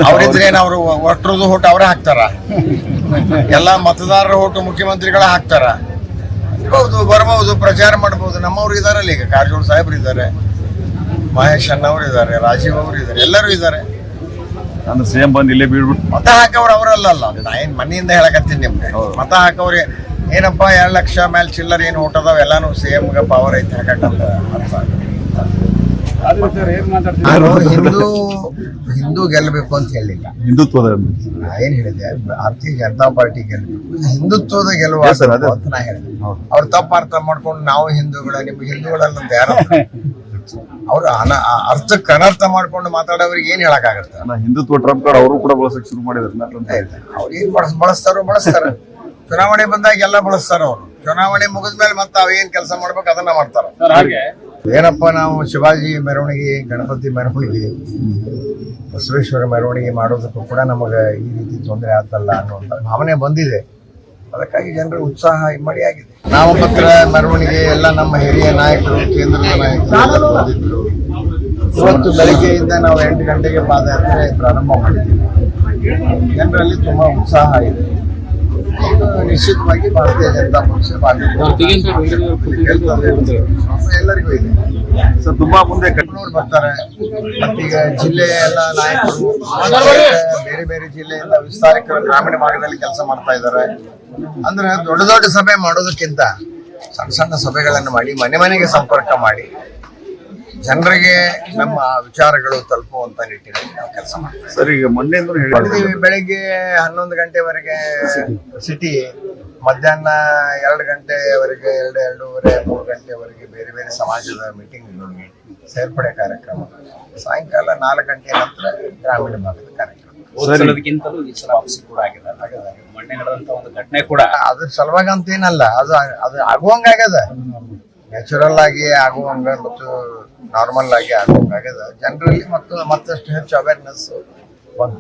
ಅವ್ರಿದ್ರೇನು ಅವರು ಒಟ್ಟರದು ಓಟ್ ಅವರೇ ಹಾಕ್ತಾರ, ಎಲ್ಲ ಮತದಾರರ ಓಟು ಮುಖ್ಯಮಂತ್ರಿಗಳ ಹಾಕ್ತಾರ. ಇರ್ಬಹುದು, ಬರ್ಬಹುದು, ಪ್ರಚಾರ ಮಾಡ್ಬೋದು. ನಮ್ಮವ್ರು ಇದಾರಲ್ಲ, ಈಗ ಕಾರಜೋಳ ಸಾಹೇಬ್ರು ಇದ್ದಾರೆ, ಮಹೇಶ್ ಅಣ್ಣವ್ರು ಇದ್ದಾರೆ, ರಾಜೀವ್ ಅವರು ಇದ್ದಾರೆ, ಎಲ್ಲರೂ ಇದ್ದಾರೆ. ನಾನು ಸಿಎಂ ಬಂದು ಇಲ್ಲೇ ಬೀಳ್ಬಿಟ್ಟು ಮತ ಹಾಕವ್ರು ಅವರಲ್ಲ. ನಾ ಏನ್ ಮನೆಯಿಂದ ಹೇಳಕತ್ತೀನಿ ನಿಮ್ಗೆ. ಮತ ಹಾಕವ್ರಿ ಏನಪ್ಪಾ 2 ಲಕ್ಷ ಮೇಲೆ ಚಿಲ್ಲರ್ ಏನು ಓಟ್ ಅದಾವ, ಎಲ್ಲಾನು ಸಿಎಂಗೆ ಪವರ್ ಐತಿ ಹಾಕಕ್ಕಂತ ಅರ್ಥ. ನಾನು ಹಿಂದೂ ಗೆಲ್ಲಬೇಕು ಅಂತ ಹೇಳಿಲ್ಲ, ಹಿಂದುತ್ವದ ನಾ ಏನ್ ಹೇಳಿದೆ, ಭಾರತೀಯ ಜನತಾ ಪಾರ್ಟಿ ಗೆಲ್ಲಬೇಕು, ಹಿಂದುತ್ವದ ಗೆಲುವು ಅಂತ ನಾ ಹೇಳಿದೆ. ಅವ್ರು ತಪ್ಪು ಅರ್ಥ ಮಾಡ್ಕೊಂಡು ನಾವು ಹಿಂದೂಗಳ, ನಿಮ್ಗೆ ಹಿಂದೂಗಳಲ್ಲ ಯಾರು ಅವ್ರು ಅರ್ಥಕ್ಕೆ ಅನರ್ಥ ಮಾಡ್ಕೊಂಡು ಮಾತಾಡೋರಿಗೆ ಏನ್ ಹೇಳಕ್ಕಾಗತ್ತೆ. ಹಿಂದುತ್ವ ಟ್ರಂಪ್ ಕಾರ್ಡ್ ಅವರು ಕೂಡ ಬಳಸಕ್ ಶುರು ಮಾಡಿದಾರೆ. ಅವ್ರು ಏನ್ ಬಳಸ್ತಾರ ಚುನಾವಣೆ ಬಂದಾಗ ಎಲ್ಲ ಬಳಸ್ತಾರ. ಅವ್ರು ಚುನಾವಣೆ ಮುಗಿದ್ಮೇಲೆ ಮತ್ತೆ ಅವೇನ್ ಕೆಲಸ ಮಾಡ್ಬೇಕು ಅದನ್ನ ಮಾಡ್ತಾರ. ಏನಪ್ಪ, ನಾವು ಶಿವಾಜಿ ಮೆರವಣಿಗೆ, ಗಣಪತಿ ಮೆರವಣಿಗೆ, ಬಸವೇಶ್ವರ ಮೆರವಣಿಗೆ ಮಾಡೋದಕ್ಕೂ ಕೂಡ ನಮಗೆ ಈ ರೀತಿ ತೊಂದರೆ ಆಗ್ತಲ್ಲ ಅನ್ನುವಂಥ ಭಾವನೆ ಬಂದಿದೆ. ಅದಕ್ಕಾಗಿ ಜನರ ಉತ್ಸಾಹ ಇಮ್ಮಡಿಯಾಗಿದೆ. ನಾಮಪತ್ರ ಮೆರವಣಿಗೆ ಎಲ್ಲ ನಮ್ಮ ಹಿರಿಯ ನಾಯಕರು, ಕೇಂದ್ರದ ನಾಯಕರು ಬಂದಿದ್ರು. ಇವತ್ತು ಬೆಳಗ್ಗೆಯಿಂದ ನಾವು 8 ಗಂಟೆಗೆ ಪಾದಯಾತ್ರೆ ಪ್ರಾರಂಭ ಮಾಡಿದ್ದೀವಿ. ಜನರಲ್ಲಿ ತುಂಬಾ ಉತ್ಸಾಹ ಇದೆ. ನಿಶ್ಚಿತವಾಗಿ ಭಾರತೀಯ ಜನತಾ ಪಕ್ಷ ಎಲ್ಲರಿಗೂ ಇದೆ. ತುಂಬಾ ಮುಂದೆ ಬರ್ತಾರೆ. ಮತ್ತೀಗ ಜಿಲ್ಲೆಯ ಎಲ್ಲ ನಾಯಕರು ಬೇರೆ ಬೇರೆ ಜಿಲ್ಲೆಯಿಂದ ವಿಸ್ತಾರಕರು ಗ್ರಾಮೀಣ ಭಾಗದಲ್ಲಿ ಕೆಲಸ ಮಾಡ್ತಾ ಇದ್ದಾರೆ. ಅಂದ್ರೆ ದೊಡ್ಡ ದೊಡ್ಡ ಸಭೆ ಮಾಡೋದಕ್ಕಿಂತ ಸಣ್ಣ ಸಣ್ಣ ಸಭೆಗಳನ್ನು ಮಾಡಿ ಮನೆ ಮನೆಗೆ ಸಂಪರ್ಕ ಮಾಡಿ ಜನರಿಗೆ ನಮ್ಮ ವಿಚಾರಗಳು ತಲುಪುವಂತ ನಿಟ್ಟಿನಲ್ಲಿ ನಾವು ಕೆಲಸ ಮಾಡ್ತೀವಿ. ಸರ್, ಈಗ ಮೊನ್ನೆ ಬೆಳಿಗ್ಗೆ 11 ಗಂಟೆವರೆಗೆ ಸಿಟಿ, ಮಧ್ಯಾಹ್ನ 2 ಗಂಟೆವರೆಗೆ, 2:30, 3 ಗಂಟೆವರೆಗೆ ಬೇರೆ ಬೇರೆ ಸಮಾಜದ ಮೀಟಿಂಗ್ಗಳಿಗೆ ಸೇರ್ಪಡೆ ಕಾರ್ಯಕ್ರಮ, ಸಾಯಂಕಾಲ 4 ಗಂಟೆ ನಂತರ ಗ್ರಾಮೀಣ ಭಾಗದ ಕಾರ್ಯಕ್ರಮ. ಅದ್ರ ಸಲುವಾಗಿ ಅಂತ ಏನಲ್ಲ, ಅದು ಆಗುವಂಗಾಗ್ಯದ, ನ್ಯಾಚುರಲ್ ಆಗಿ ಆಗುವಂಗ ಮತ್ತು ನಾರ್ಮಲ್ ಆಗಿ ಆಗುವಂಗಾಗ್ಯದ. ಜನರಲ್ಲಿ ಮತ್ತಷ್ಟು ಹೆಚ್ಚು ಅವೇರ್ನೆಸ್ ಬಂತು.